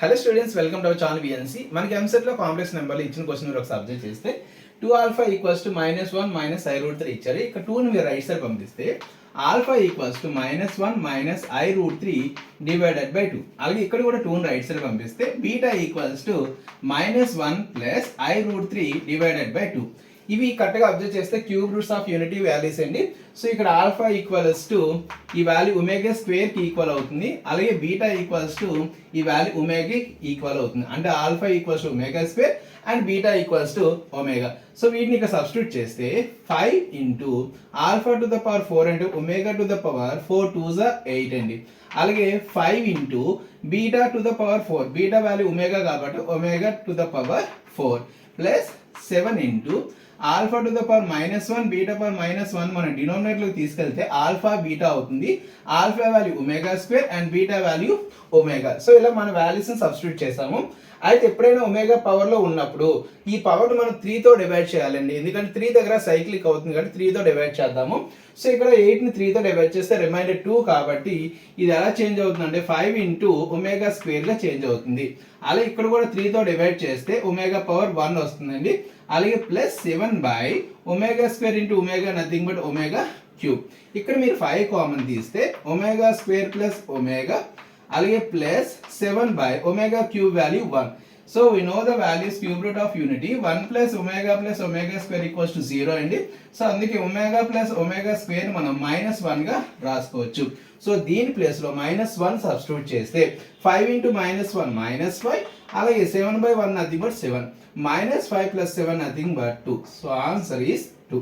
Hello students, welcome to our channel VNC. మనకి ఎంసెట్లో complex నెంబర్లు ఇచ్చిన క్వశ్చన్ మీరు ఒకసారి అబ్జర్వ్ చేస్తే 2α = -1 - i√3 ఇచ్చారు. ఇక్కడ 2ని మీరు రైట్ సైడ్ పంపిస్తే alpha equals to -1 - i√3 divided by 2. అలాగే ఇక్కడ కూడా 2ని రైట్ సైడ్ పంపిస్తే beta equals to -1 + i√3 divided by 2. ఇవి కరెక్ట్గా అబ్జర్వ్ చేస్తే cube roots of unity values అండి. సో ఇక్కడ ఆల్ఫా ఈక్వల్స్ టు ఈ వాల్యూ ఒమేగా స్క్వేర్కి ఈక్వల్ అవుతుంది. అలాగే బీటా ఈక్వల్స్ టు ఈ వాల్యూ ఒమేగాకి ఈక్వల్ అవుతుంది. అంటే alpha equals to omega square and beta equals to omega. So వీటిని ఇక్కడ సబ్స్టిట్యూట్ చేస్తే 5 into alpha to the power 4 అంటే ఒమేగా టు ద పవర్ 4 2 = 8 అండి. అలాగే 5 into beta to the power 4, beta value omega కాబట్టి omega to the power 4 plus 7 into alpha to the power -1 beta power -1 మనం డినోమినేటర్లోకి తీసుకెళ్తే ఆల్ఫా బీటా అవుతుంది. Alpha value omega square and beta value omega. So ఇలా మన వాల్యూస్ని substitute చేసాము. అయితే ఎప్పుడైనా ఒమేగా పవర్లో ఉన్నప్పుడు ఈ పవర్ మనం 3తో డివైడ్ చేయాలండి. ఎందుకంటే 3 దగ్గర సైక్లిక్ అవుతుంది కాబట్టి 3తో డివైడ్ చేద్దాము. సో ఇక్కడ 8ని 3తో డివైడ్ చేస్తే రిమైండర్ 2 కాబట్టి ఇది ఎలా చేంజ్ అవుతుందంటే 5 ఇంటూ ఒమేగా స్క్వేర్గా చేంజ్ అవుతుంది. అలాగే ఇక్కడ కూడా 3తో డివైడ్ చేస్తే ఒమేగా పవర్ 1 వస్తుందండి. అలాగే plus 7 by omega square into omega nothing but omega cube. ఇక్కడ మీరు 5 కామన్ తీస్తే ఒమేగా స్క్వేర్ ప్లస్ ఒమేగా అలాగే plus 7 by omega cube value 1. So we know the values cube root of unity 1 + omega square equals to 0 అండి. So అందుకే omega plus omega square మనం -1గా రాసుకోవచ్చు. So దీని ప్లేస్లో -1 సబ్స్టిట్యూట్ చేస్తే 5 ఇంటూ -1 -5 అలాగే 7/1 nothing but 7 -5 + 7 nothing but 2. So answer is 2.